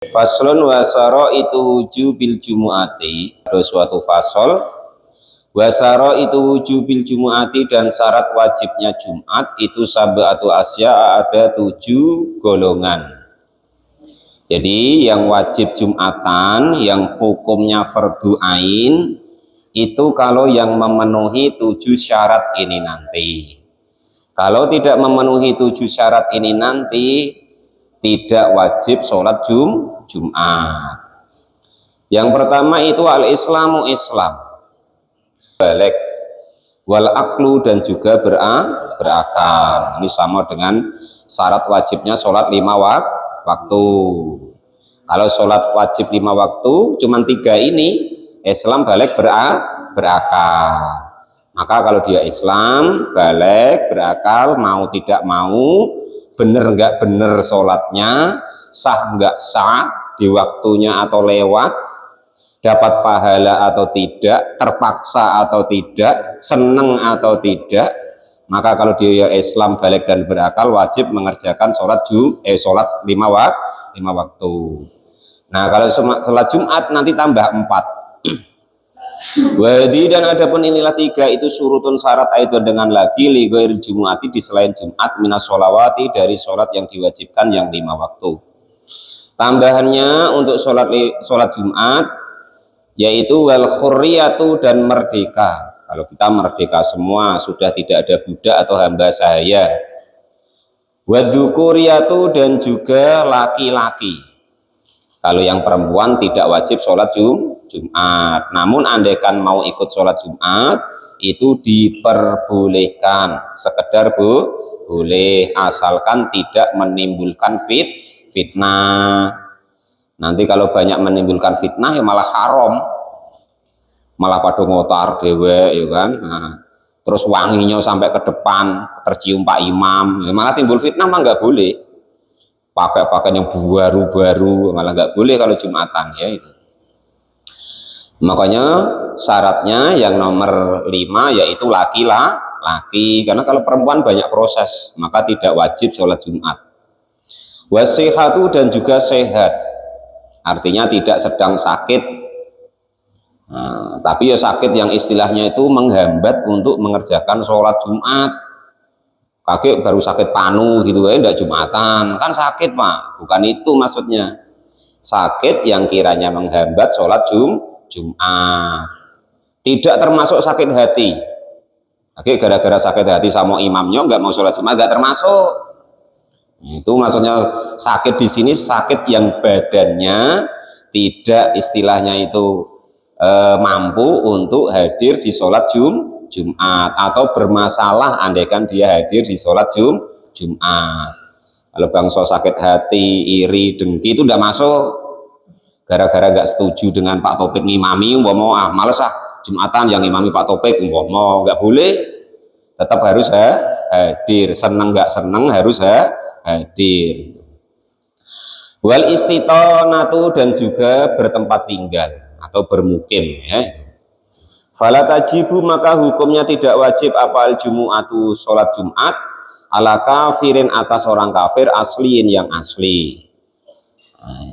Faslun wasaro itu wujubil jumu'ati. Ada suatu fasol. Wasaro itu wujubil jumu'ati, dan syarat wajibnya Jumat itu sab'atu asya, ada 7 golongan. Jadi yang wajib Jumatan, yang hukumnya fardu ain, itu kalau yang memenuhi 7 syarat ini nanti. Kalau tidak memenuhi 7 syarat ini nanti, tidak wajib sholat Jumat. Yang pertama itu al-islamu Islam, balik, wal aklu, dan juga berakal. Ini sama dengan syarat wajibnya sholat 5 waktu. Kalau sholat wajib 5 waktu cuma 3 ini, Islam, balik, berakal. Maka kalau dia Islam, balik, berakal, mau tidak mau, bener nggak bener sholatnya, sah nggak sah di waktunya atau lewat, dapat pahala atau tidak, terpaksa atau tidak, seneng atau tidak, maka kalau dia Islam, balik, dan berakal, wajib mengerjakan sholat 5 waktu. Nah, kalau sholat Jumat nanti tambah 4. Wadi, dan adapun inilah 3 itu surutun syarat itu dengan lagi li ghairil jumu'ati, di selain Jumat, minas sholawati, dari sholat yang diwajibkan yang 5 waktu. Tambahannya untuk sholat Jumat yaitu wal khurriyatu, dan merdeka. Kalau kita merdeka semua, sudah tidak ada budak atau hamba sahaya. Wadzukuriyatu, dan juga laki-laki. Kalau yang perempuan tidak wajib sholat Jumat, namun andaikan mau ikut sholat Jumat itu diperbolehkan, sekedar boleh, asalkan tidak menimbulkan fitnah. Nanti kalau banyak menimbulkan fitnah ya malah haram, malah pada ngotar dewe, ya kan. Nah, terus wanginya sampai ke depan, tercium Pak Imam, ya malah timbul fitnah, mah nggak boleh. Pakai yang baru-baru malah nggak boleh kalau Jumatan, ya itu. Makanya syaratnya yang nomor 5 yaitu laki-laki, karena kalau perempuan banyak proses, maka tidak wajib sholat Jumat. Wasihatu, dan juga sehat, artinya tidak sedang sakit. Nah, tapi ya sakit yang istilahnya itu menghambat untuk mengerjakan sholat Jumat. Kakek baru sakit panu gitu ya, enggak Jumatan, kan sakit Pak, bukan itu maksudnya. Sakit yang kiranya menghambat sholat Jumat, tidak termasuk sakit hati. Kakek gara-gara sakit hati sama imamnya nggak mau sholat Jumat, nggak termasuk. Itu maksudnya sakit di sini sakit yang badannya tidak istilahnya itu mampu untuk hadir di sholat Jumat, atau bermasalah andaikan dia hadir di sholat Jumat. Kalau bangsa sakit hati, iri, dengki, itu udah masuk. Gara-gara gak setuju dengan Pak Topik ngimami, mau males Jumatan yang ngimami Pak Topik, mau nggak boleh, tetap harus hadir, seneng nggak seneng harus hadir. Wal istitonatu, dan juga bertempat tinggal atau bermukim, ya. Fala tajibu, maka hukumnya tidak wajib apal jumu'atu, sholat Jumat, ala kafirin, atas orang kafir, asliin, yang asli.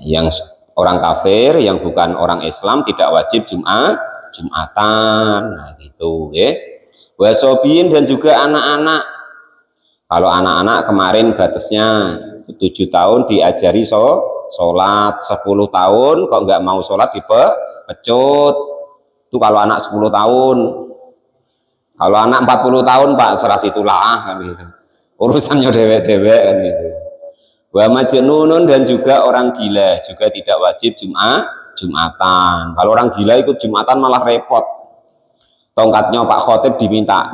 Yang orang kafir yang bukan orang Islam tidak wajib Jumatan. Nah gitu, ya. Wasobiin, dan juga anak-anak. Kalau anak-anak kemarin batasnya 7 tahun diajari sholat, 10 tahun kok nggak mau sholat dipecut. Itu kalau anak 10 tahun. Kalau anak 40 tahun Pak, serah situlah kan gitu. Urusannya dewek-dewek kan gitu. Wa majnunun, dan juga orang gila juga tidak wajib Jumatan. Kalau orang gila ikut Jumatan malah repot. Tongkatnya Pak Khotib minta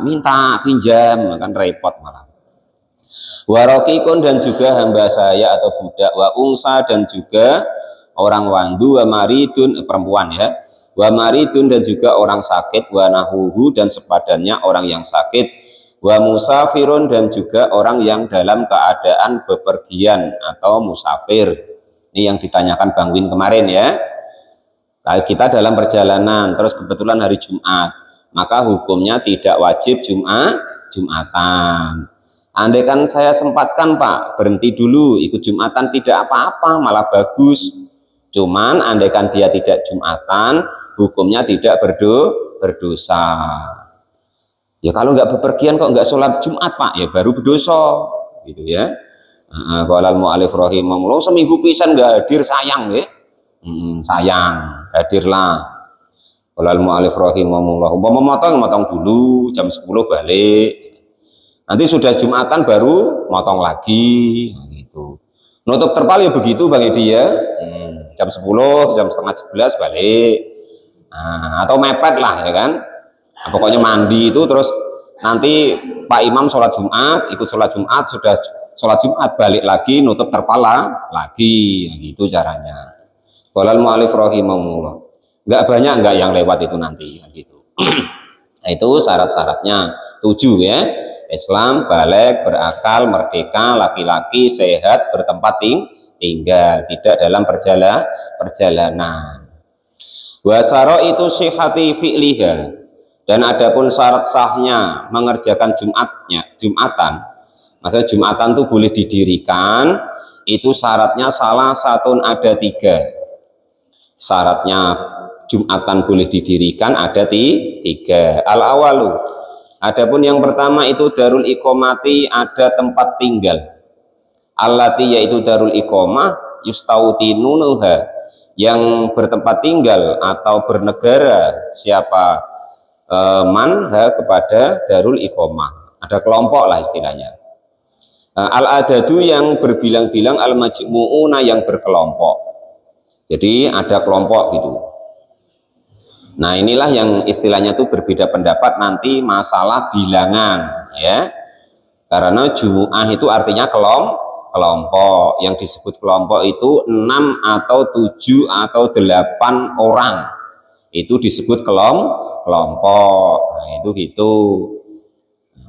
pinjam, kan repot malah. Warokikun, dan juga hamba saya atau budak, wa ungsa, dan juga orang wandu, wa maridun, perempuan ya. Wa maridun, dan juga orang sakit, wa nahuhu, dan sepadannya orang yang sakit, wa musafirun, dan juga orang yang dalam keadaan bepergian atau musafir. Ini yang ditanyakan Bang Win kemarin ya. Kalau kita dalam perjalanan terus kebetulan hari Jumat, maka hukumnya tidak wajib Jumatan. Andaikan saya sempatkan Pak, berhenti dulu ikut Jumatan, tidak apa-apa, malah bagus. Cuman andaikan dia tidak Jumatan, hukumnya tidak berdosa. Ya kalau nggak bepergian kok nggak sholat Jumat Pak, ya baru berdosa, gitu ya. Qala al-mu'allif rahimahullah, seminggu pisan nggak hadir sayang ya. Sayang, hadirlah. Qala al-mu'allif rahimahullah, umpama motong dulu jam 10 balik. Nanti sudah Jumatan baru motong lagi, gitu. Nutup terpal ya begitu Bang Edi ya. Jam 10, jam setengah 11 balik. Atau mepet lah ya kan. Nah, pokoknya mandi itu terus nanti Pak Imam sholat Jumat, ikut sholat Jumat, sudah sholat Jumat balik lagi nutup terpala lagi, gitu caranya. Qala al-mu'allif rahimahullah, nggak banyak nggak yang lewat itu nanti, gitu. Nah, itu syarat-syaratnya 7 ya. Islam, balik, berakal, merdeka, laki-laki, sehat, bertempat tinggal, tidak dalam perjalanan. Wasaro itu sihati fi'liha, dan adapun syarat sahnya mengerjakan Jumatan, maksudnya Jumatan itu boleh didirikan, itu syaratnya salah satu ada 3. Syaratnya Jumatan boleh didirikan ada 3. Al-awalu, adapun yang pertama itu darul iqomati, ada tempat tinggal. Allati yaitu darul iqomah yustaudinuha, yang bertempat tinggal atau bernegara siapa manha kepada darul iqomah, ada kelompok lah istilahnya. Al-adadu yang berbilang-bilang, al-majmu'una yang berkelompok, jadi ada kelompok gitu. Nah inilah yang istilahnya tuh berbeda pendapat nanti masalah bilangan ya, karena jumu'ah itu artinya kelompok. Yang disebut kelompok itu 6 atau 7 atau 8 orang, itu disebut kelompok. Nah itu gitu.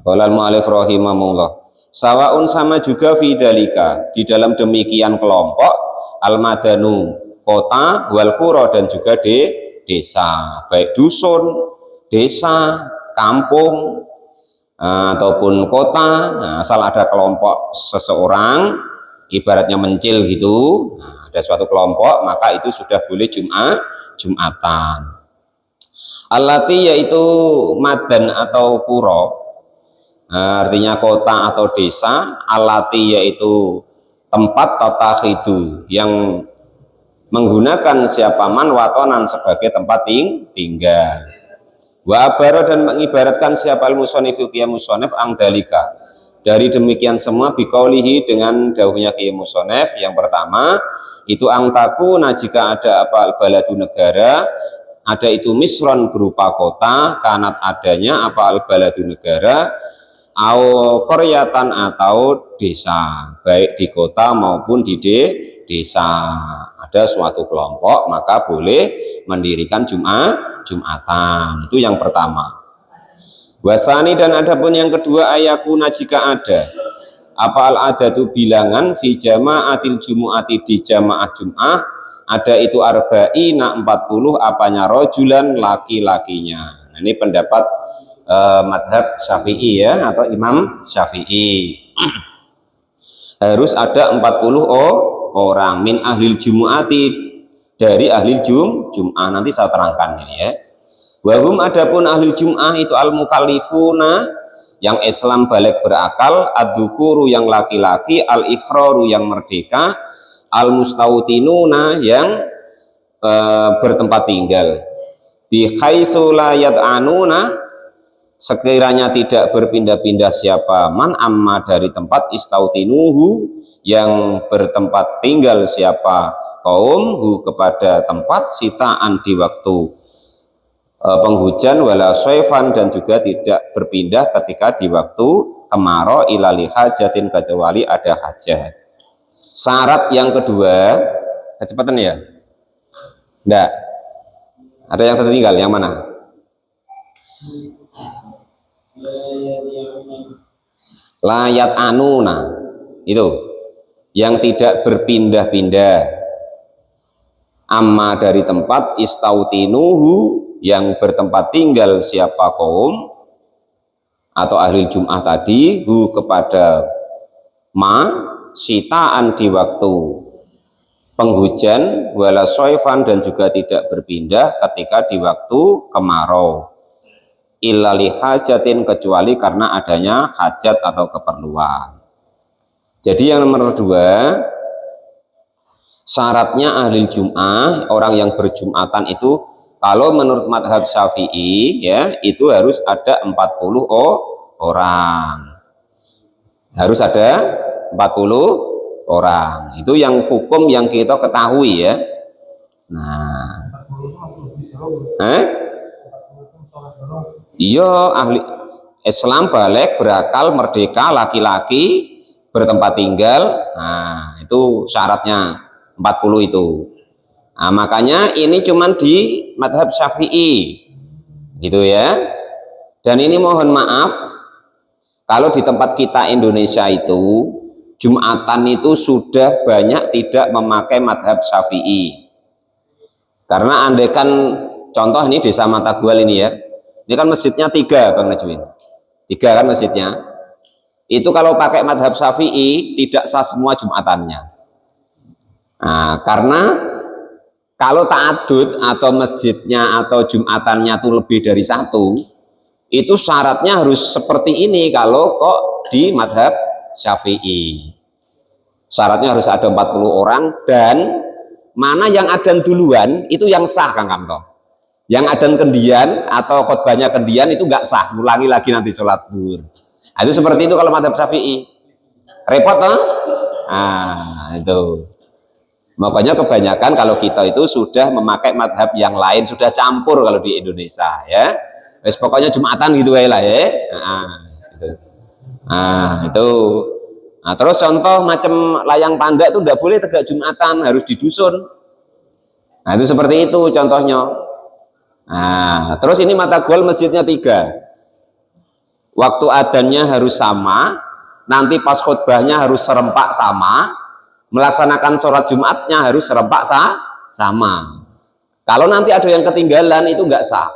Qala al-mu'allif rahimahullah, sawaun sama juga fidalika, di dalam demikian kelompok, al-madanu kota, wal qura dan juga desa, baik dusun, desa, kampung ataupun kota. Nah, asal ada kelompok seseorang, ibaratnya mencil gitu, ada suatu kelompok, maka itu sudah boleh Jumatan. Allati yaitu madan atau puro, artinya kota atau desa. Allati yaitu tempat tatakhidu, yang menggunakan siapa man watonan sebagai tempat tinggal. Wa abaro, dan mengibaratkan siapa al-musonefu qiyam musonef angdalika, dari demikian semua biqaulihi, dengan dawuhnya qiyam musonef. Yang pertama itu angtaku, nah jika ada apa al-baladu negara, ada itu misron berupa kota, kanat adanya apa al-baladu negara, au koryatan atau desa, baik di kota maupun di desa ada suatu kelompok, maka boleh mendirikan Jumatan. Itu yang pertama. Wasani, dan adapun yang kedua, ayakuna jika ada apa al-adatu bilangan fi jama'atil jumu'ati, di jamaah Jum'ah, ada itu arba'ina 40 apanya rojulan, laki-lakinya. Nah, ini pendapat madhab Syafi'i ya, atau Imam Syafi'i. Harus ada 40 orang min ahlil jumu'ati, dari ahli Jum'ah. Nanti saya terangkan ini ya. Wahum, adapun ahli Jum'ah itu al-mukallifuna, yang Islam balik berakal, ad-dukuru yang laki-laki, al-ikhraru yang merdeka, al-mustautinuna yang bertempat tinggal, bi khaisu la yad'anuna, sekiranya tidak berpindah-pindah siapa man amma dari tempat istautinuhu, yang bertempat tinggal siapa kaum hu kepada tempat, sitaan di waktu penghujan, wala soifan, dan juga tidak berpindah ketika di waktu kemarau, ilali hajatin, kecuali ada hajat. Syarat yang kedua, kecepatan ya? Enggak. Ada yang tertinggal, yang mana? Layat anuna, itu yang tidak berpindah-pindah, amma dari tempat, istautinuhu yang bertempat tinggal siapa kaum atau ahli Jum'ah tadi, hu kepada ma sitaan di waktu penghujan, wala soifan, dan juga tidak berpindah ketika di waktu kemarau, illa lihajatin, kecuali karena adanya hajat atau keperluan. Jadi yang nomor 2, syaratnya ahli Jum'ah, orang yang berjumatan itu, kalau menurut madhab Syafi'i ya, itu harus ada 40 orang. Harus ada 40 orang. Itu yang hukum yang kita ketahui ya. Nah, iya, ahli Islam balik, berakal, merdeka, laki-laki, bertempat tinggal. Nah, itu syaratnya 40 itu. Nah, makanya ini cuman di madhab Syafi'i gitu ya. Dan ini mohon maaf, kalau di tempat kita Indonesia itu Jumatan itu sudah banyak tidak memakai madhab Syafi'i. Karena andaikan contoh ini desa Matagual ini ya, ini kan masjidnya 3 Bang Najwin, 3 kan masjidnya. Itu kalau pakai madhab Syafi'i tidak sah semua Jumatannya. Nah, karena kalau ta'adud atau masjidnya atau Jumatannya itu lebih dari 1, itu syaratnya harus seperti ini kalau kok di madhab Syafi'i. Syaratnya harus ada 40 orang, dan mana yang adzan duluan itu yang sah Kang Kamto. Yang adzan kendian atau khotbahnya kendian itu nggak sah, ulangi lagi nanti sholat zuhur. Nah, itu seperti itu kalau madhab Syafi'i. Repot toh? Nah, itu. Makanya kebanyakan kalau kita itu sudah memakai madhab yang lain, sudah campur kalau di Indonesia ya. Wes pokoknya Jumatan gitu lah ya. Itu. Itu. Nah, terus contoh macam layang panda itu tidak boleh tegak Jumatan, harus di dusun. Nah, itu seperti itu contohnya. Nah, terus ini Matagual masjidnya 3. Waktu adzannya harus sama, nanti pas khutbahnya harus serempak sama, melaksanakan sholat Jumatnya harus serempak sama. Kalau nanti ada yang ketinggalan itu nggak sah.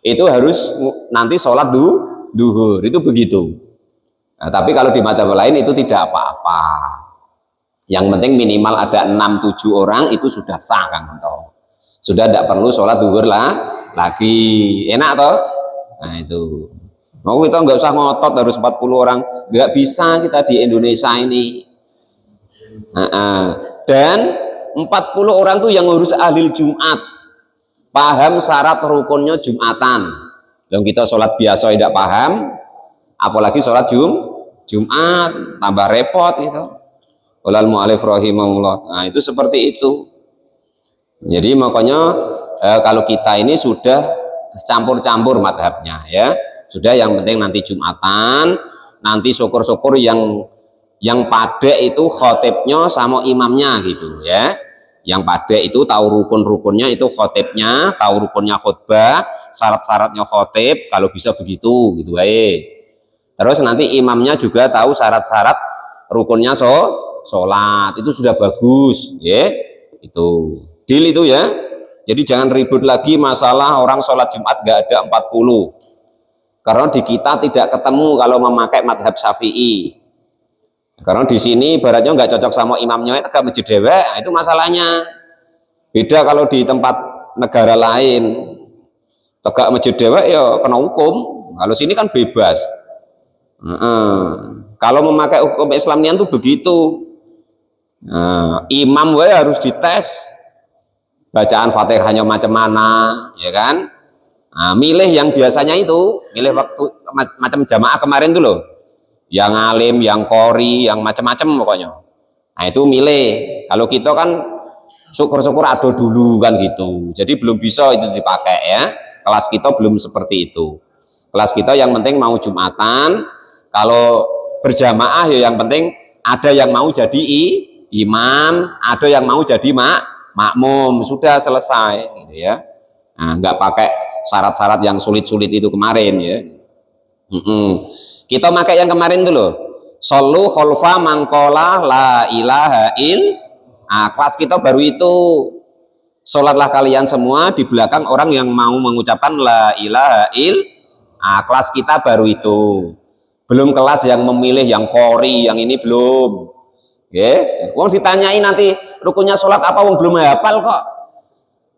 Itu harus nanti sholat duhur, itu begitu. Nah, tapi kalau di madhab lain itu tidak apa-apa. Yang penting minimal ada 6-7 orang itu sudah sah Kang Anto. Sudah tidak perlu sholat duhur lah lagi. Enak toh? Nah itu. Mau kita nggak usah ngotot harus 40 orang. Nggak bisa kita di Indonesia ini. Dan 40 orang tuh yang ngurus ahli Jumat, paham syarat rukunnya Jumatan. Yang kita sholat biasa tidak paham, apalagi sholat Jumat, tambah repot gitu. Walal mu'alif rahimahullah. Nah itu seperti itu. Jadi makanya kalau kita ini sudah campur-campur madhabnya ya. Sudah, yang penting nanti Jumatan, nanti syukur-syukur yang pada itu khotibnya sama imamnya gitu ya. Yang pada itu tahu rukun-rukunnya itu khotibnya, tahu rukunnya khutbah, syarat-syaratnya khotib, kalau bisa begitu gitu baik. Terus nanti imamnya juga tahu syarat-syarat rukunnya sholat, itu sudah bagus ya. Itu deal itu ya. Jadi jangan ribut lagi masalah orang sholat Jumat gak ada 40. Karena di kita tidak ketemu kalau memakai madhab Syafi'i. Karena di sini ibaratnya nggak cocok sama imamnya, itu masjid dewek, itu masalahnya. Beda kalau di tempat negara lain, tegak masjid dewek ya kena hukum. Kalau sini kan bebas. Kalau memakai hukum Islamian tuh begitu. Imam harus dites, bacaan Fatihahnya macam mana, ya kan? Milih yang biasanya itu, milih waktu macam jamaah kemarin tuh loh. Yang alim, yang qori, yang macam-macam pokoknya. Nah itu milih. Kalau kita kan syukur-syukur ada dulu kan gitu. Jadi belum bisa itu dipakai ya. Kelas kita belum seperti itu. Kelas kita yang penting mau Jumatan. Kalau berjamaah ya yang penting ada yang mau jadi imam, ada yang mau jadi makmum. Sudah selesai gitu ya. Nah, nggak pakai syarat-syarat yang sulit-sulit itu kemarin ya. Kita pakai yang kemarin dulu. Solu kholfa mangkola la ilaha il. Nah, kelas kita baru itu. Sholatlah kalian semua di belakang orang yang mau mengucapkan la ilaha il. Nah, kelas kita baru itu. Belum kelas yang memilih yang qori, yang ini belum. Wong ditanyai nanti rukunnya sholat apa, wong belum hafal kok.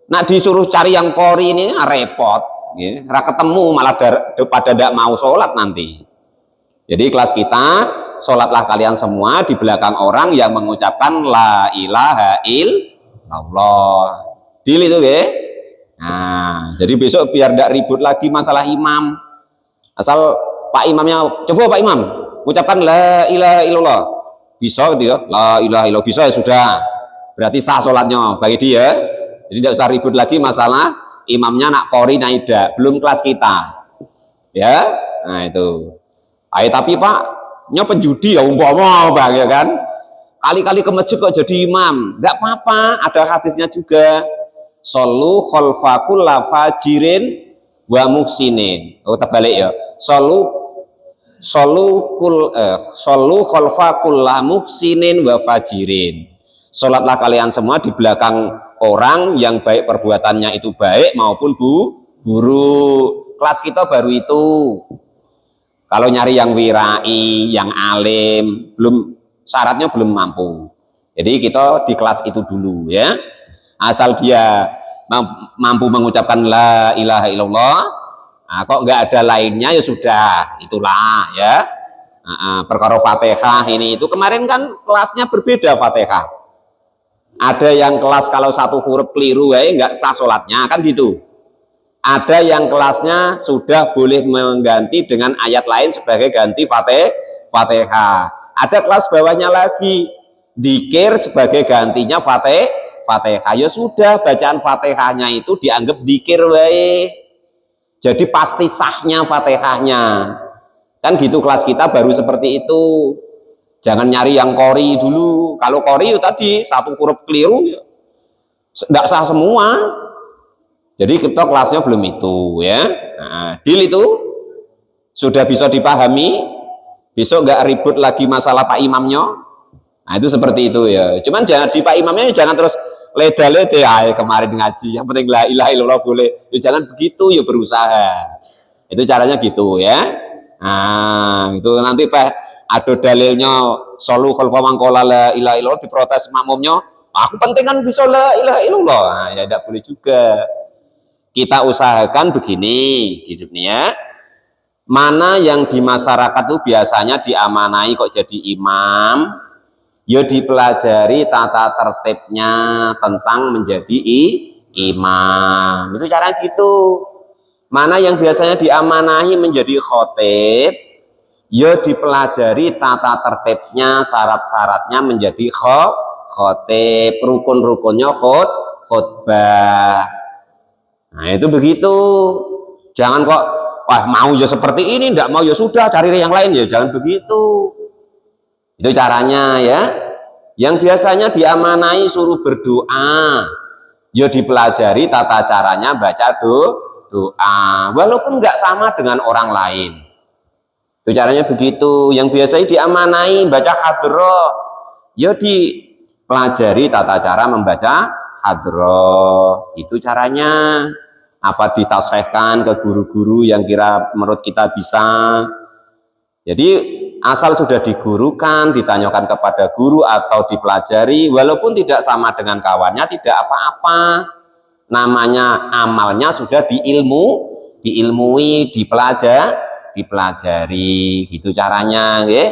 Nak disuruh cari yang qori ini repot, ora ketemu, malah pada tidak mau sholat nanti. Jadi kelas kita, sholatlah kalian semua di belakang orang yang mengucapkan la ilaha illallah. Deal itu Nah, jadi besok biar tidak ribut lagi masalah imam. Asal Pak Imamnya, coba Pak Imam ucapkan la ilaha illallah, bisa gitu ya, la ilaha illallah bisa ya sudah, berarti sah sholatnya bagi dia. Jadi tidak usah ribut lagi masalah imamnya nak qori naida, belum kelas kita ya. Nah itu tapi Pak nya penjudi ya umpama bang ya kan, kali-kali ke masjid kok jadi imam, nggak apa-apa, ada hadisnya juga, solu khalfakul fajirin wa muhsinin. Terbalik ya, solu khalfakul muhsinin wa fajirin. Sholatlah kalian semua di belakang orang yang baik perbuatannya itu baik maupun buruk. Kelas kita baru itu. Kalau nyari yang wirai, yang alim, syaratnya belum mampu. Jadi kita di kelas itu dulu ya. Asal dia mampu mengucapkan la ilaha illallah, kok nggak ada lainnya ya sudah, itulah ya. Perkara Fatihah ini itu kemarin kan kelasnya berbeda Fatihah. Ada yang kelas kalau satu huruf keliru nggak sah sholatnya kan gitu. Ada yang kelasnya sudah boleh mengganti dengan ayat lain sebagai ganti Fatihah. Ada kelas bawahnya lagi, dzikir sebagai gantinya Fatihah. Ya sudah, bacaan Fatihahnya itu dianggap dzikir wae. Jadi pasti sahnya Fatihahnya. Kan gitu kelas kita baru seperti itu. Jangan nyari yang qori dulu. Kalau qori tadi satu huruf keliru ya tidak sah semua. Jadi kita kelasnya belum itu ya. Deal itu sudah bisa dipahami. Besok nggak ribut lagi masalah Pak Imamnya. Nah itu seperti itu ya. Cuman jangan di Pak Imamnya jangan terus leda-leda kemarin ngaji. Yang penting la ilaha illallah boleh. Ya jangan begitu ya, berusaha. Itu caranya gitu ya. Nah itu nanti ada dalilnya solu khalfa mangkola la ilaha illallah, diprotes makmumnya. Aku penting kan bisa la ilaha illallah. Nah, ya tidak boleh juga. Kita usahakan begini hidupnya, mana yang di masyarakat itu biasanya diamanai kok jadi imam, ya dipelajari tata tertibnya tentang menjadi imam. Itu cara gitu. Mana yang biasanya diamanai menjadi khotib, ya dipelajari tata tertibnya, syarat-syaratnya menjadi khotib, rukun-rukunnya khutbah. Nah itu begitu. Jangan kok wah mau ya seperti ini, enggak mau ya sudah cari yang lain, ya jangan begitu. Itu caranya ya. Yang biasanya diamanai suruh berdoa, ya dipelajari tata caranya baca doa, walaupun enggak sama dengan orang lain. Itu caranya begitu. Yang biasanya diamanai baca hadroh, ya dipelajari tata cara membaca hadroh. Itu caranya. Apa ditasihkan ke guru-guru yang kira menurut kita bisa. Jadi asal sudah digurukan, ditanyakan kepada guru atau dipelajari, walaupun tidak sama dengan kawannya tidak apa-apa. Namanya amalnya sudah diilmui, dipelajari, gitu caranya, nggih.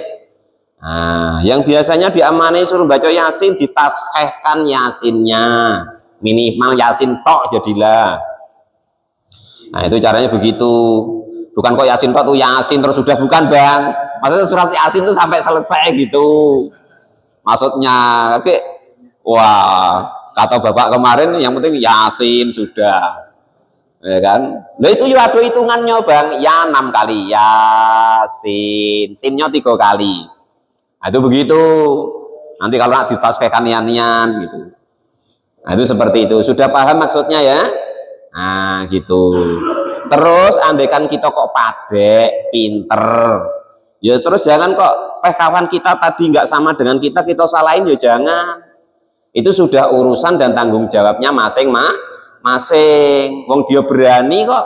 Nah, yang biasanya diamani suruh baca Yasin, ditasihkan Yasinnya, minimal Yasin tok jadilah. Nah itu caranya begitu. Bukan kok Yasin tok tuh Yasin terus sudah, bukan bang. Maksudnya surat Yasin tuh sampai selesai gitu. Maksudnya, oke. Wah, kata bapak kemarin yang penting Yasin sudah, ya kan? Nah itu ya ada hitungannya bang. Ya 6 kali Yasin, sinnya 3 kali. Nah itu begitu. Nanti kalau nak ditasihkan nian-nian gitu. Nah itu seperti itu. Sudah paham maksudnya ya? Nah gitu. Terus andaikan kita kok padek, pinter, ya terus jangan kok kawan kita tadi nggak sama dengan kita salahin, ya jangan. Itu sudah urusan dan tanggung jawabnya masing-masing. Wong dia berani kok,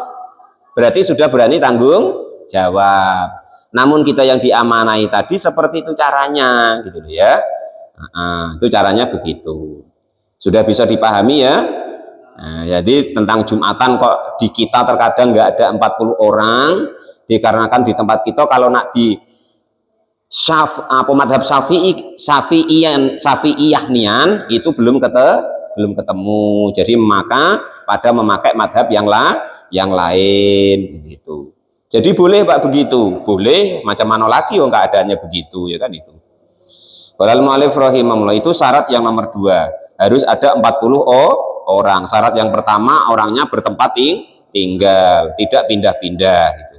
berarti sudah berani tanggung jawab. Namun kita yang diamanai tadi seperti itu caranya gitu ya. Itu caranya begitu. Sudah bisa dipahami ya? Nah, jadi tentang Jumatan kok di kita terkadang nggak ada 40 orang, dikarenakan di tempat kita kalau nak di madhab Syafi'iyah nian itu belum ketemu. Jadi maka pada memakai madhab yang lain gitu. Jadi boleh Pak begitu, boleh macam mana lagi nggak adanya begitu ya kan itu. Walal mu'alif rahimahullah itu syarat yang nomor 2, harus ada 40 orang. Syarat yang pertama orangnya bertempat tinggal, tidak pindah-pindah gitu.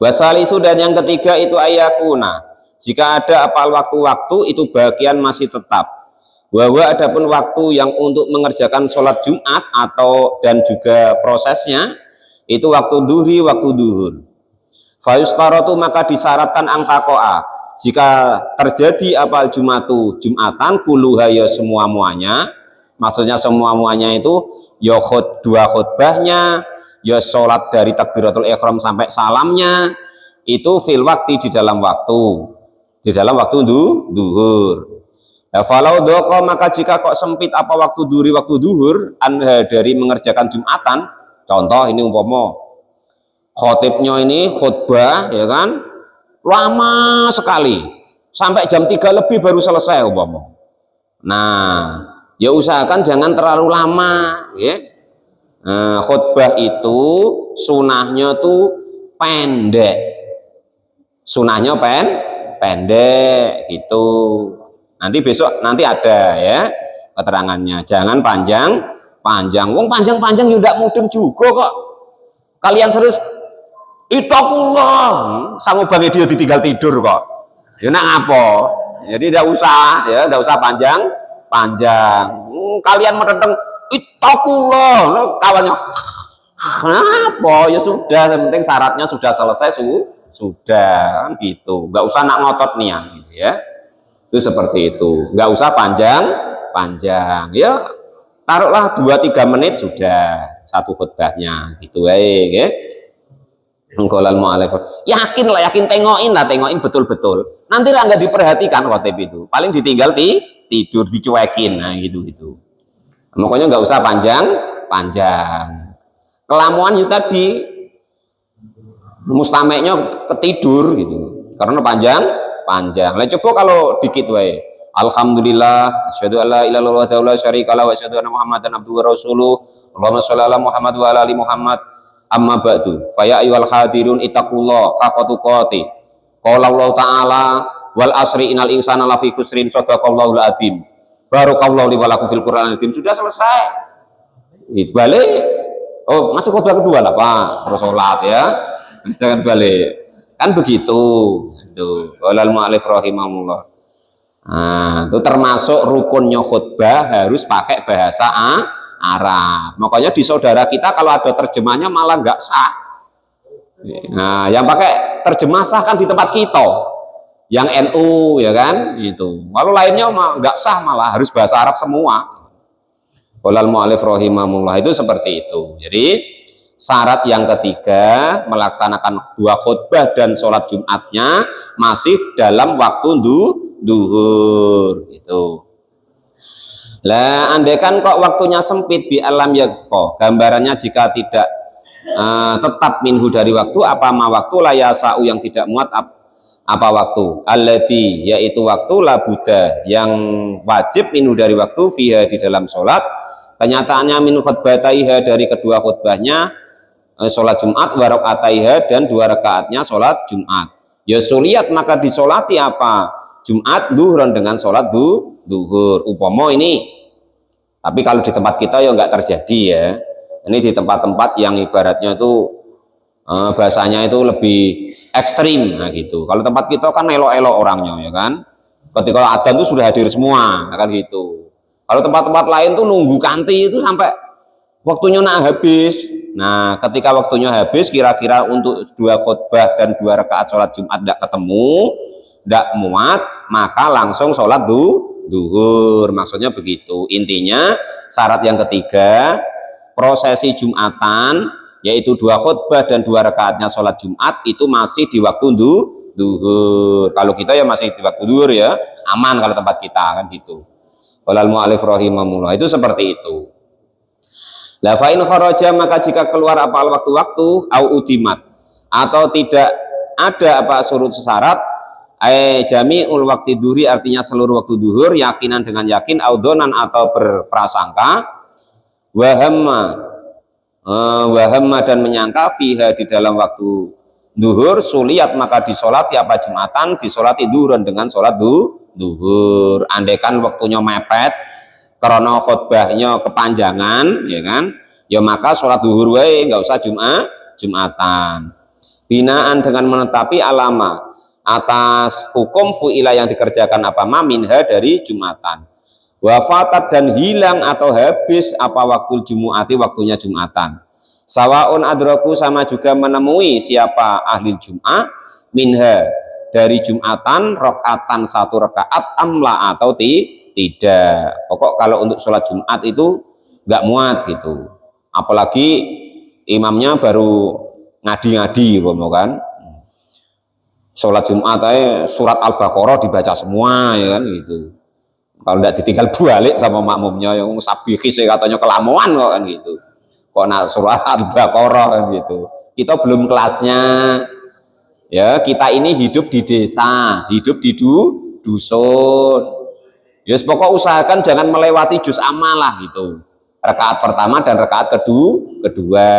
Wasalisu dan yang ketiga itu ayakuna, jika ada apal waktu-waktu itu bagian masih tetap. Bahwa adapun waktu yang untuk mengerjakan sholat Jumat atau dan juga prosesnya itu waktu duhri, waktu duhur. Fayustaratu maka disyaratkan angtakoa, jika terjadi apal Jumatan kuluha ya semua-muanya, maksudnya semua-muanya itu ya dua khutbahnya, ya sholat dari takbiratul ihram sampai salamnya itu fil waktu di dalam waktu duhur. Ya falau doko maka jika kok sempit apa waktu duhur anha dari mengerjakan Jumatan, contoh ini umpama khotibnya ini khutbah ya kan lama sekali sampai jam 3 lebih baru selesai umpama. Nah, ya usahakan jangan terlalu lama ya. Khutbah itu sunahnya tuh pendek. Sunahnya pendek gitu. Nanti besok ada ya keterangannya. Jangan panjang. Wong panjang ndak mudeng juga kok. Kalian serius itakullah sama Bang Edio ditinggal tidur kok. Ya nak apa? Jadi tidak usah panjang. Kalian menentang itakullah, kawannya kenapa? Ya sudah, yang penting syaratnya sudah selesai sudah kan gitu. Nggak usah nak ngotot nih gitu ya. Itu seperti itu. Nggak usah panjang. Ya taruhlah 2-3 menit sudah satu khutbahnya gitu ya. Engkolal mu'alif yakin tengokin betul-betul. Nanti nggak diperhatikan khotib itu, paling ditinggal tidur dicuekin, nah gitu. Makanya nggak usah panjang. Kelamuan itu tadi mustameknya ketidur gitu, karena panjang. Lah coba kalau dikit wae. Alhamdulillah, asyhadu alla ilaha illallah wa la syarika lahu wa asyhadu anna Muhammadan abduhu wa rasuluh. Allahumma sholli ala Muhammad wa ala ali Muhammad. Amma ba'du. Fa ya ayyuhal hadirun ittaqullah haqqa tuqatih. Qala Allah ta'ala wal asri innal insana lafi khusrin sadaqallahul adzim. Barakallahu li wa lakum fil Qur'anil Karim. Sudah selesai. Itu balik. Oh, masuk khutbah kedua lah, Pak. Terus sholat ya. Jangan balik. Kan begitu. Itu. Walal mu'alif rahimahullah. Nah, itu termasuk rukunnya khutbah harus pakai bahasa Arab. Makanya di saudara kita kalau ada terjemahnya malah nggak sah. Nah, yang pakai terjemah sah kan di tempat kita. Yang NU ya kan itu. Kalau lainnya nggak sah malah harus bahasa Arab semua. Walal mu'alif rahimahullah itu seperti itu. Jadi syarat yang ketiga melaksanakan 2 khutbah dan sholat Jumatnya masih dalam waktu duhur gitu. Lah andaikan kok waktunya sempit bi alam yakko, gambarannya jika tidak tetap minhu dari waktu apa waktu layasau yang tidak muat apa waktu alladzi yaitu waktu labuda yang wajib minhu dari waktu fiha di dalam sholat, kenyataannya min khutbataiha dari kedua khutbahnya sholat Jumat wa rakaataiha dan 2 rakaatnya sholat Jumat. Ya suliat maka disolati apa Jumat duhron dengan sholat duhur upomo ini. Tapi kalau di tempat kita ya nggak terjadi ya. Ini di tempat-tempat yang ibaratnya itu bahasanya itu lebih ekstrim, nah gitu. Kalau tempat kita kan elok-elok orangnya ya kan. Ketika adzan itu sudah hadir semua, kan gitu. Kalau tempat-tempat lain tuh nunggu kanti itu sampai waktunya nak habis. Nah, ketika waktunya habis kira-kira untuk 2 khutbah dan 2 rakaat sholat Jumat tidak ketemu, tidak muat, maka langsung sholat duhur. Maksudnya begitu. Intinya syarat yang ketiga prosesi Jumatan yaitu 2 khutbah dan 2 rakaatnya sholat Jumat itu masih di waktu duhur. Kalau kita ya masih di waktu duhur ya, aman kalau tempat kita kan gitu. Walal mu'alif rahimahullah, itu seperti itu. La fa in kharaja, maka jika keluar apa waktu-waktu au udimat, atau tidak ada apa surut syarat, jami'ul waktu duhri, artinya seluruh waktu duhur, yakinan dengan yakin, audonan atau berprasangka, wahamma dan menyangka, fiha di dalam waktu duhur, suliat maka disolati apa jumatan, disolati duhuran dengan sholat duhur. Andaikan waktunya mepet karena khutbahnya kepanjangan, ya kan, ya maka sholat duhur wae, nggak usah jumatan. Binaan dengan menetapi alama atas hukum fu'ila yang dikerjakan apa minha dari jumatan, wafatat dan hilang atau habis apa waktu jumu'ati, waktunya jumatan, sawaun adraku, sama juga menemui siapa ahli jum'ah, minha dari jumatan, rakaatan satu rakaat, amla atau tidak. Pokok kalau untuk sholat jumat itu nggak muat gitu, apalagi imamnya baru ngadi-ngadi kan. Sholat Jumat aja surat Al-Baqarah dibaca semua ya kan gitu. Kalau tidak ditinggal balik sama makmumnya yang sabihi katanya kelamuan kok kan gitu. Kok nak surat Al-Baqarah kan gitu. Kita belum kelasnya. Ya, kita ini hidup di desa, hidup di dusun. Ya, pokok usahakan jangan melewati juz amalah gitu. Rakaat pertama dan rakaat kedua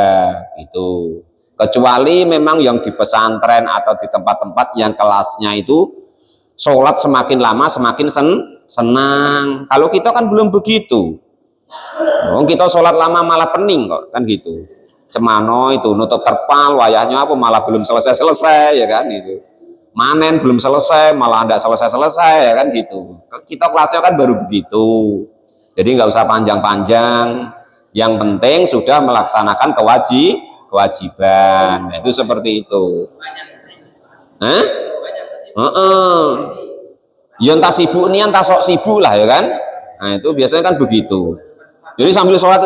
gitu. Kecuali memang yang di pesantren atau di tempat-tempat yang kelasnya itu sholat semakin lama semakin senang. Kalau kita kan belum begitu. Kita sholat lama malah pening kok kan gitu. Cemano itu nutup terpal, wayahnya apa malah belum selesai ya kan gitu. Manen belum selesai malah tidak selesai ya kan gitu. Kita kelasnya kan baru begitu. Jadi nggak usah panjang-panjang. Yang penting sudah melaksanakan kewajiban. Nah, itu seperti itu. Ya entah sibuk nih, entah sok sibuk lah ya kan. Nah itu biasanya kan begitu. Jadi sambil sholat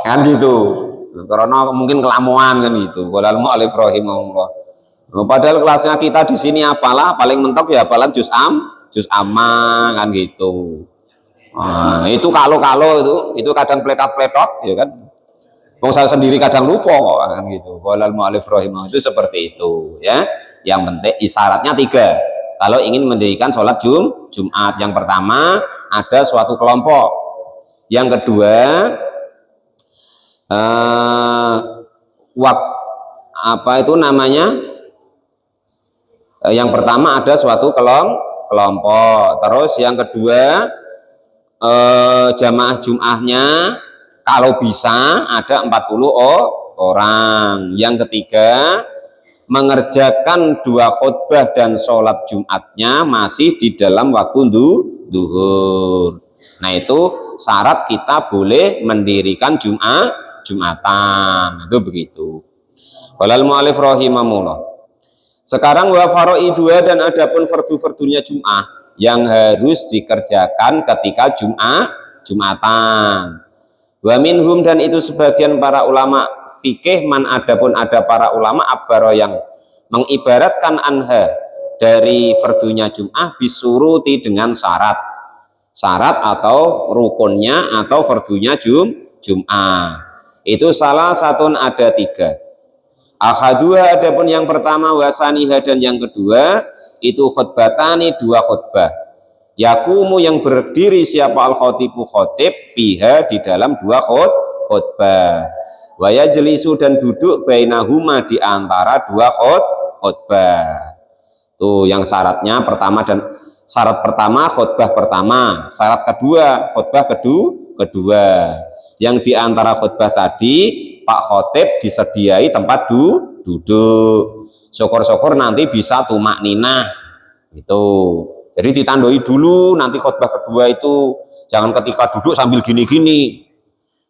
kan gitu. Karena mungkin kelamuan kan gitu. Walal mu'alif rahimahullah. Padahal kelasnya kita di sini apalah paling mentok ya apalan juz amma kan gitu. Nah, itu kalau itu kadang pletot ya kan. Wong saya sendiri kadang lupa kok kan gitu. Walal mu'alif rahimah, itu seperti itu ya. Yang penting isyaratnya 3. Kalau ingin mendirikan sholat Jumat, yang pertama ada suatu kelompok. Yang kedua apa itu namanya? Yang pertama ada suatu kelompok. Terus yang kedua jamaah Jum'ahnya kalau bisa ada 40 orang. Yang ketiga, mengerjakan 2 khutbah dan sholat Jumatnya masih di dalam waktu duhur. Nah itu syarat kita boleh mendirikan Jumatan. Itu begitu. Walal mu'alif rahimahullah. Sekarang wa faraidua, dan adapun fardu-fardunya Jum'ah yang harus dikerjakan ketika Jumatan. Wa minhum, dan itu sebagian para ulama fikih, man adapun ada para ulama abbaro yang mengibaratkan anha dari fardunya Jum'ah bisuruti dengan syarat atau rukunnya atau fardunya Jum'ah. Itu salah satu ada 3. Ahadua, adapun yang pertama, wasaniha, dan yang kedua itu khutbatani 2 khutbah. Yakumu, yang berdiri siapa al-khotibu khotib, fiha di dalam 2 khutbah. Wa yajlisu, dan duduk bainahuma di antara 2 khutbah. Tuh yang syaratnya pertama, dan syarat pertama khutbah pertama, syarat kedua khutbah kedua. Yang di antara khutbah tadi Pak Khotib disediai tempat duduk. Syukur-syukur nanti bisa tumak ninah itu. Jadi ditandoi dulu, nanti khutbah kedua itu jangan ketika duduk sambil gini-gini.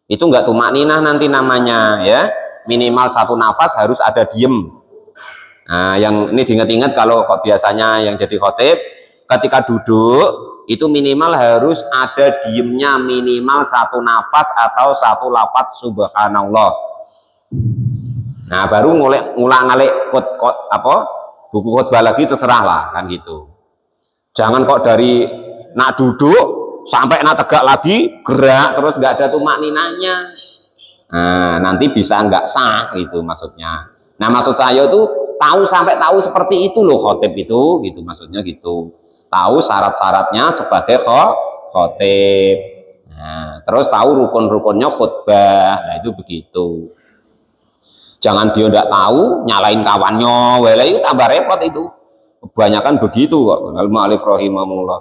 Itu enggak tumak ninah nanti namanya ya. Minimal 1 nafas harus ada diem. Nah, yang ini diingat-ingat kalau kok biasanya yang jadi khotib ketika duduk itu minimal harus ada diemnya minimal 1 nafas atau 1 lafadz subhanallah. Nah, baru ngulang-ngalik buku khutbah lagi, terserah lah kan gitu. Jangan kok dari nak duduk sampai nak tegak lagi gerak terus nggak ada tumak ninanya. Nah, nanti bisa nggak sah gitu maksudnya. Nah, maksud saya itu tahu sampai tahu seperti itu loh khotib itu, gitu maksudnya gitu. Tahu syarat-syaratnya sebagai khotib. Nah, terus tahu rukun-rukunnya khutbah. Nah, itu begitu. Jangan dia nggak tahu nyalain kawannya, wala itu tambah repot itu. Kebanyakan begitu kok. Al-Mu'allif rahimahullah.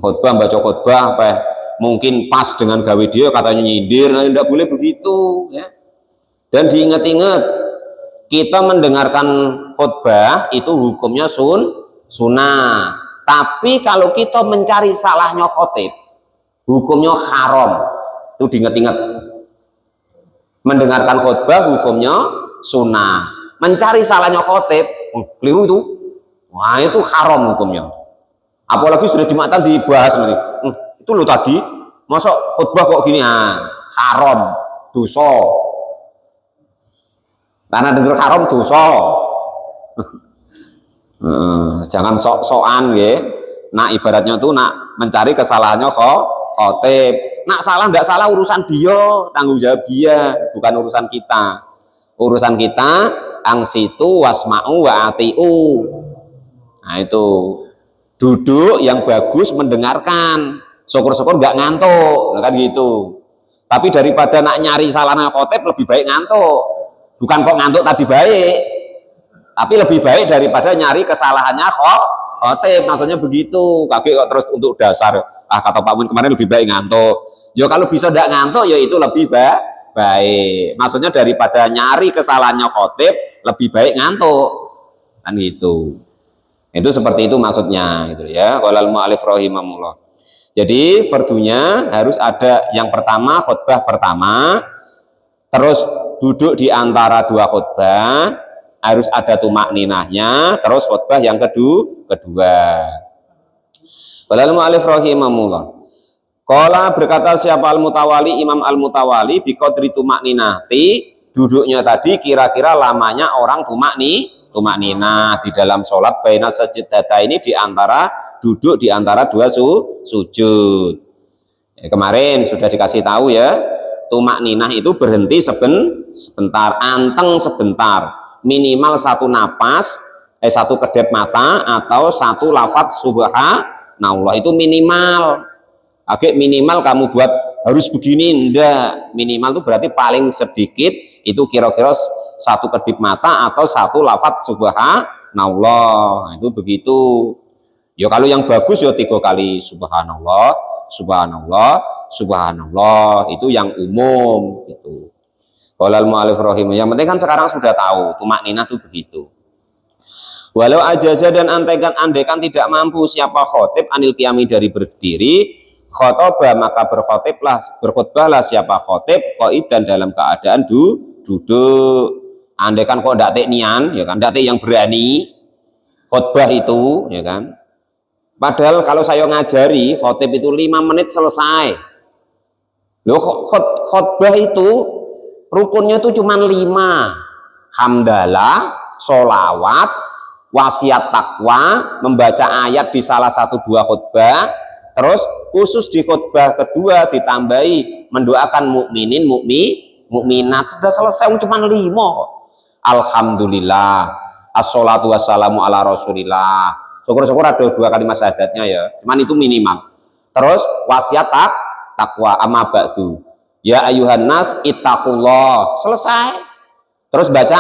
Khutbah baca khutbah apa mungkin pas dengan gawe dia katanya nyindir, nah, tidak boleh begitu ya. Dan diingat-ingat kita mendengarkan khutbah itu hukumnya sunnah. Tapi kalau kita mencari salahnya khotib, hukumnya haram. Itu diingat-ingat. Mendengarkan khutbah hukumnya sunnah. Mencari salahnya khotib, keliru itu. Wah, itu haram hukumnya. Apalagi sudah Jumatan dibahas nanti. Itu lo tadi, masa khutbah kok gini? Haram, dosa. Karena dengar haram dosa. Jangan sok-sokan ya. Nah, ibaratnya tuh nak mencari kesalahannya khotib. Nak salah nggak salah urusan dia, tanggung jawab dia, bukan urusan kita. Urusan kita angsitu wasma'u wa atiu. Nah, itu duduk yang bagus mendengarkan, syukur-syukur nggak ngantuk, kan gitu. Tapi daripada nak nyari salahnya khotib lebih baik ngantuk. Bukan kok ngantuk tadi baik, tapi lebih baik daripada nyari kesalahannya khotib. Maksudnya begitu. Kaki kok terus untuk dasar. Kata Pak Mun kemarin lebih baik ngantuk. Ya kalau bisa nggak ngantuk ya itu lebih baik. Maksudnya daripada nyari kesalahannya khotib lebih baik ngantuk, kan gitu. Itu seperti itu maksudnya gitu ya. Qalal mu'allif rahimahullah. Jadi fardunya harus ada yang pertama khutbah pertama, terus duduk di antara dua khutbah, harus ada tumak ninahnya, terus khutbah yang kedua. Qalal mu'allif rahimahullah. Qala berkata siapa al-mutawali, Imam al-mutawali biqadri tumak ninati, duduknya tadi kira-kira lamanya orang tumak ninah di dalam sholat baina sajdata ini di antara duduk di antara dua sujud. Kemarin sudah dikasih tahu ya, tumak ninah itu berhenti sebentar, anteng sebentar, minimal satu napas, satu kedip mata atau satu lafadz subhanallah itu minimal. Agak minimal kamu buat harus begini, enggak, minimal itu berarti paling sedikit itu kira-kira satu kedip mata atau satu lafadz subhanallah. Itu begitu ya. Kalau yang bagus ya 3 kali subhanallah, subhanallah, subhanallah, itu yang umum itu. Qalal mu'allif rahimahullah. Yang penting kan sekarang sudah tahu tumak ninah itu begitu. Walau ajaza dan andaikan tidak mampu siapa khotib anil qiyami dari berdiri, khotobah maka berkhutbahlah siapa khotib qaidan dalam keadaan duduk. Andaikan kok ndak teknian ya kan, ndak yang berani khutbah itu ya kan. Padahal kalau saya ngajari khotib itu 5 menit selesai. Loh, khutbah itu rukunnya itu cuma 5. Hamdalah, sholawat, wasiat takwa, membaca ayat di salah satu 2 khutbah. Terus khusus di khutbah kedua ditambahi mendoakan mukminin mukminat. Sudah selesai cuma 5. Alhamdulillah, assolatu wassalamu ala rasulillah. Syukur-syukur ada 2 kalimat syahadatnya ya. Cuman itu minimal. Terus wasiat takwa amma ba'du. Ya ayuhan nas ittaqullah. Selesai. Terus baca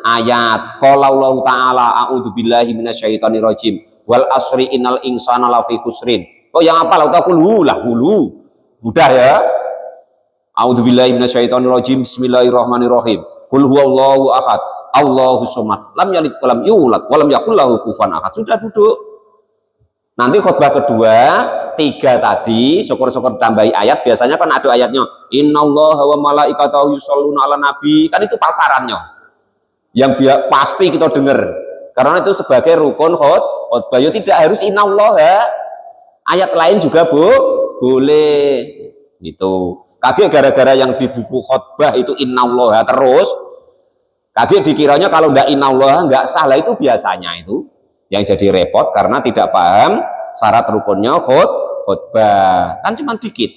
ayat. Qala Allah taala a'udzubillahi minasyaitonir rajim. Wal asri innal insana lafi khusrin. Oh yang apa? Hulu. Mudah ya. A'udzubillahi minasyaitonir rajim. Bismillahirrahmanirrahim. Qul huwallahu ahad. Allahus samad. Lam yalid wa lam yulad wa lam yakul lahu kufuwan ahad. Sudah duduk. Nanti khutbah kedua 3 tadi syukur-syukur tambahi ayat. Biasanya kan ada ayatnya innallaha wa malaikatahu yusholluna ala nabi. Kan itu pasarannya. Yang pasti kita dengar. Karena itu sebagai rukun khutbah. Ya tidak harus innallaha. Ayat lain juga boleh gitu. Kaget gara-gara yang di buku khutbah itu innallaha terus Kaget dikiranya kalau ndak innallaha nggak salah, itu biasanya itu yang jadi repot karena tidak paham syarat rukunnya khutbah. Kan cuma dikit.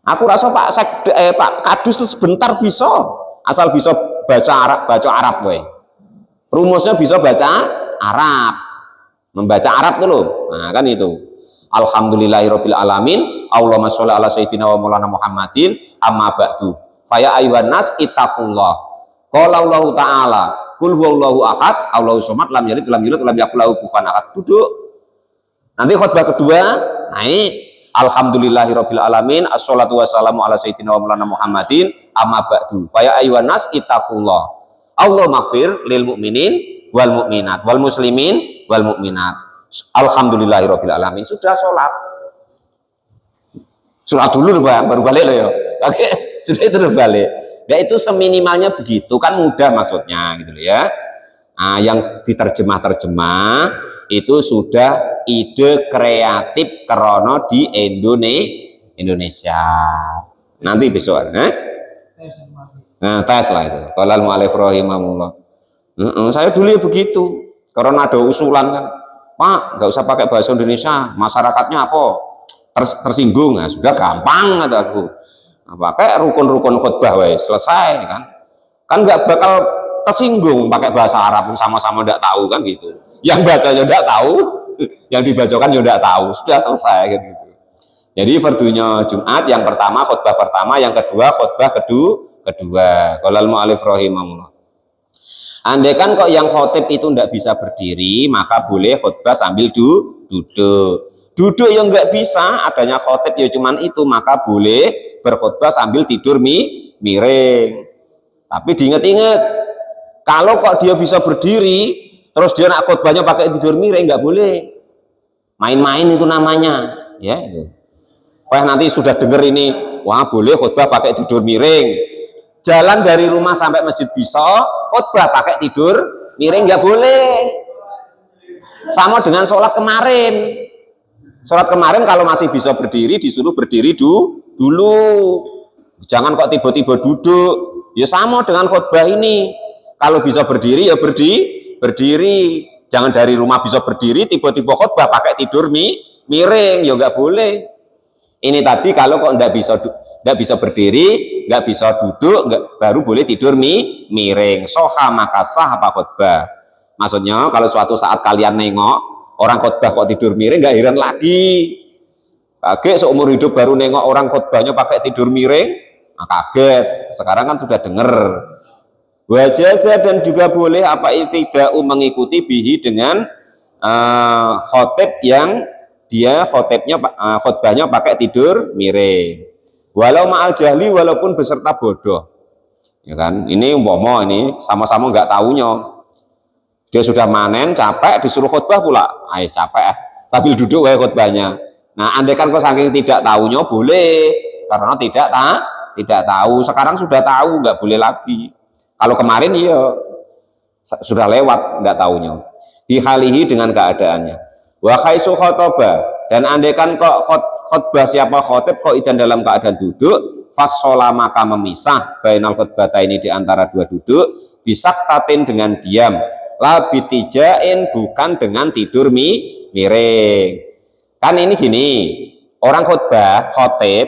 Aku rasa Pak Kadus itu sebentar bisa, asal bisa baca Arab we. Rumusnya bisa baca Arab. Membaca Arab tuh loh. Nah, kan itu. Alhamdulillahirabbil alamin. Allahumma sholli ala sayyidina wa maulana Muhammadin. Amma ba'du. Faya ayyuhan nas ittaqullah. Qala Allah taala, qul huwallahu ahad, Allahu somad, lam yalid lam yulad lam yakul lahu kufuwan ahad. Duduk. Nanti khutbah kedua naik. Alhamdulillahirabbil alamin. Assalatu wassalamu ala sayyidina wa maulana Muhammadin. Amma ba'du. Faya ayyuhan nas ittaqullah. Allah maghfir lil mu'minin wal mu'minat wal muslimin wal mu'minat. Alhamdulillahirabbil alamin. Sudah sholat. Sholat dulu baru balik loh ya. Oke, sudah itu balik. Ya itu seminimalnya begitu kan mudah maksudnya gitu ya. Nah, yang diterjemah itu sudah ide kreatif krono di Indonesia. Nanti besok, nah tes lah itu. Qala al-mu'allif rahimahullah. Saya dulu ya begitu. Karena ada usulan kan, Pak, nggak usah pakai bahasa Indonesia, masyarakatnya apa? Tersinggung, nah, sudah gampang kata aku. Pakai rukun-rukun khutbah wes selesai kan nggak bakal tersinggung pakai bahasa Arab sama-sama tidak tahu kan gitu, yang bacanya tidak tahu yang dibacakan juga tidak tahu, sudah selesai kan gitu. Jadi fardunya Jumat yang pertama khutbah pertama, yang kedua khutbah kedua. Qalal mu'allif rahimahullah. Andai kan kok yang khotib itu tidak bisa berdiri, maka boleh khutbah sambil duduk. Duduk yang nggak bisa, adanya khotib ya cuman itu, maka boleh berkhutbah sambil tidur miring. Tapi diingat-ingat, kalau kok dia bisa berdiri, terus dia nak khutbahnya pakai tidur miring, nggak boleh. Main-main itu namanya, ya itu. Wah nanti sudah dengar ini, wah boleh khutbah pakai tidur miring. Jalan dari rumah sampai masjid bisa, khutbah pakai tidur miring nggak boleh. Sama dengan sholat kemarin. Sholat kemarin kalau masih bisa berdiri, disuruh berdiri dulu. Jangan kok tiba-tiba duduk. Ya sama dengan khutbah ini. Kalau bisa berdiri ya berdiri. Jangan dari rumah bisa berdiri, tiba-tiba khutbah pakai tidur miring. Ya nggak boleh. Ini tadi kalau kok nggak bisa berdiri, nggak bisa duduk, baru boleh tidur miring. Soha maka sah apa khutbah. Maksudnya kalau suatu saat kalian nengok orang khutbah kok tidur miring, nggak heran lagi. Kaget seumur hidup baru nengok orang khutbahnya pakai tidur miring, nah kaget. Sekarang kan sudah dengar. Wajah dan juga boleh apa tidak mengikuti bihi dengan khotib yang dia khutbahnya pakai tidur miring. Walau ma'al jahli, walaupun beserta bodoh. Ya kan? Ini umpama ini sama-sama nggak tahunya. Dia sudah manen, capek, disuruh khutbah pula. Ayo capek, sambil duduk wae khutbahnya. Nah, andai kan kok saking tidak tahunya boleh, karena tidak tahu. Sekarang sudah tahu, nggak boleh lagi. Kalau kemarin iya sudah lewat, nggak tahunya. Dihalihi dengan keadaannya. Wa khaisu khotoba, dan andai kan kok khutbah siapa khotib kok idan dalam keadaan duduk, fassola maka memisah bainal khutbata ini di antara dua duduk, bisaktatin dengan diam. Labitijain, bukan dengan tidur miring. Kan ini gini, orang khotib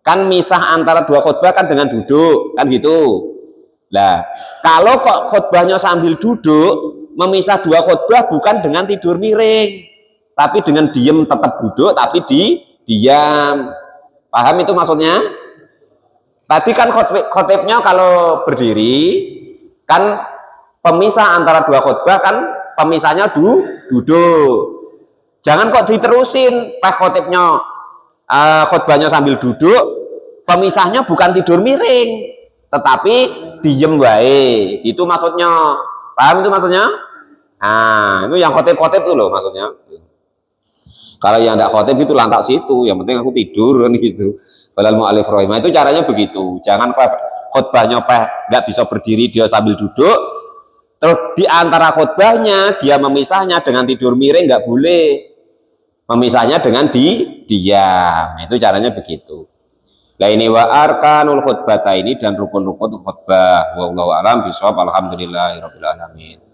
kan misah antara dua khutbah kan dengan duduk, kan gitu. Nah, kalau kok khutbahnya sambil duduk, memisah dua khutbah bukan dengan tidur miring, tapi dengan diam, tetap duduk tapi diam. Paham itu maksudnya? Tadi kan khotibnya kalau berdiri kan pemisah antara dua khutbah, kan pemisahnya duduk. Jangan kok diterusin pas khotibnya khutbahnya sambil duduk, pemisahnya bukan tidur miring, tetapi diem wae. Itu maksudnya. Paham itu maksudnya? Nah, itu yang khotib-khotib itu loh maksudnya. Kalau yang tidak khotib itu lantak situ, yang penting aku tidur kan gitu. Qalal mu'allif rahimah, itu caranya begitu. Jangan khutbahnya nggak bisa berdiri dia sambil duduk, terus di antara khutbahnya dia memisahnya dengan tidur miring, nggak boleh. Memisahnya dengan diam. Itu caranya begitu. Lah ini wa arkanul khutbah ini dan rukun-rukun khutbah. Wallahu alam bisawab. Alhamdulillahirabbil alamin.